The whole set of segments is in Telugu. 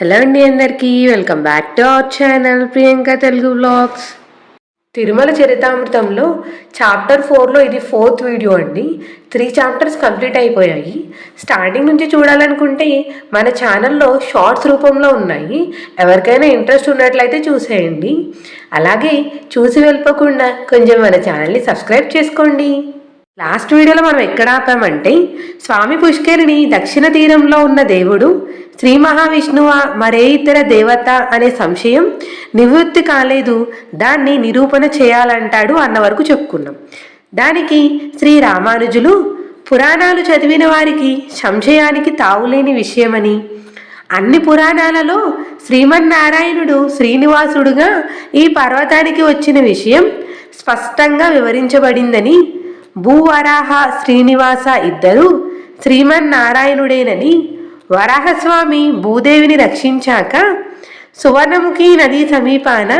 హలో అండి, అందరికీ welcome back to our channel Priyanka Telugu vlogs. Tirumala చరితామృతంలో చాప్టర్ 4లో ఇది 4th వీడియో అండి. 3 చాప్టర్స్ కంప్లీట్ అయిపోయాయి. స్టార్టింగ్ నుంచి చూడాలనుకుంటే మన ఛానల్లో షార్ట్స్ రూపంలో ఉన్నాయి. ఎవరికైనా ఇంట్రెస్ట్ ఉన్నట్లయితే చూసేయండి. అలాగే చూసి వెళ్ళిపోకుండా కొంచెం మన ఛానల్ని సబ్స్క్రైబ్ చేసుకోండి. లాస్ట్ వీడియోలో మనం ఎక్కడ ఆపామంటే, స్వామి పుష్కరిణి దక్షిణ తీరంలో ఉన్న దేవుడు శ్రీ మహావిష్ణువ మరే ఇతర దేవత అనే సంశయం నివృత్తి కాలేదు, దాన్ని నిరూపణ చేయాలంటాడు అన్న వరకు చెప్పుకున్నాం. దానికి శ్రీ రామానుజులు పురాణాలు చదివిన వారికి సంశయానికి తావులేని విషయమని, అన్ని పురాణాలలో శ్రీమన్నారాయణుడు శ్రీనివాసుడుగా ఈ పర్వతానికి వచ్చిన విషయం స్పష్టంగా వివరించబడిందని, భూవరాహ శ్రీనివాస ఇద్దరు శ్రీమన్నారాయణుడేనని, వరాహస్వామి భూదేవిని రక్షించాక సువర్ణముఖి నదీ సమీపాన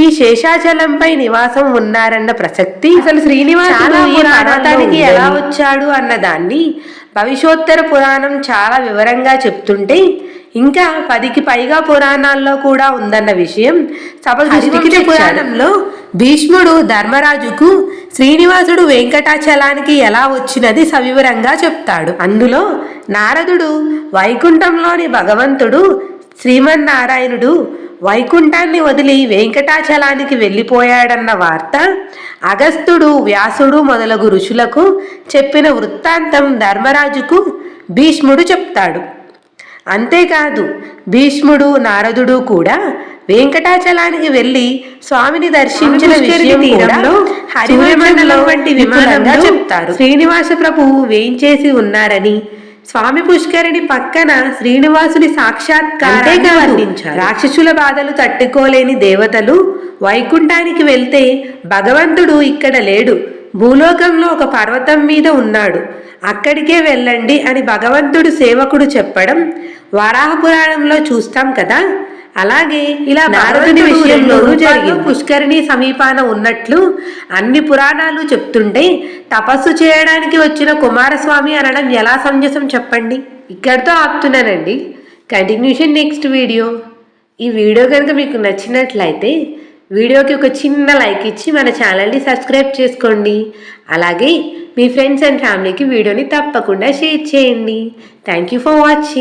ఈ శేషాచలంపై నివాసం ఉన్నారన్న ప్రసక్తి, అసలు శ్రీనివాసుడు ఈ పర్వతానికి ఎలా వచ్చాడు అన్నదాన్ని భవిష్యోత్తర పురాణం చాలా వివరంగా చెప్తుంటే, ఇంకా 10కి పైగా పురాణాల్లో కూడా ఉందన్న విషయం సభ దృష్టికి పురాణంలో భీష్ముడు ధర్మరాజుకు శ్రీనివాసుడు వెంకటాచలానికి ఎలా వచ్చినది సవివరంగా చెప్తాడు. అందులో నారదుడు వైకుంఠంలోని భగవంతుడు శ్రీమన్నారాయణుడు వైకుంఠాన్ని వదిలి వెంకటాచలానికి వెళ్ళిపోయాడన్న వార్త అగస్త్యుడు వ్యాసుడు మొదలగు ఋషులకు చెప్పిన వృత్తాంతం ధర్మరాజుకు భీష్ముడు చెప్తాడు. అంతేకాదు భీష్ముడు నారదుడు కూడా వెంకటాచలానికి వెళ్ళి స్వామిని దర్శించిన విషయం హరిమండలం వంటి విమానంగా చెప్తారు. శ్రీనివాస ప్రభువు వేయించేసి ఉన్నారని, స్వామి పుష్కరిణి పక్కన శ్రీనివాసుని సాక్షాత్కారాన్ని వర్ణించారు. రాక్షసుల బాధలు తట్టుకోలేని దేవతలు వైకుంఠానికి వెళ్తే భగవంతుడు ఇక్కడ లేడు, భూలోకంలో ఒక పర్వతం మీద ఉన్నాడు, అక్కడికే వెళ్ళండి అని భగవంతుడు సేవకుడు చెప్పడం వరాహ పురాణంలో చూస్తాం కదా. అలాగే ఇలా నారదుని విషయంలోనూ జరిగింది. పుష్కరిణి సమీపాన ఉన్నట్లు అన్ని పురాణాలు చెప్తుంటే తపస్సు చేయడానికి వచ్చిన కుమారస్వామి అనడం ఎలా సమంజసం చెప్పండి. ఇక్కడితో ఆపుతున్నానండి. Continuation next video. ఈ వీడియో కనుక మీకు నచ్చినట్లయితే వీడియోకి ఒక చిన్న లైక్ ఇచ్చి మన ఛానల్ని సబ్స్క్రైబ్ చేసుకోండి. అలాగే మీ ఫ్రెండ్స్ అండ్ ఫ్యామిలీకి వీడియోని తప్పకుండా షేర్ చేయండి. Thank you for watching.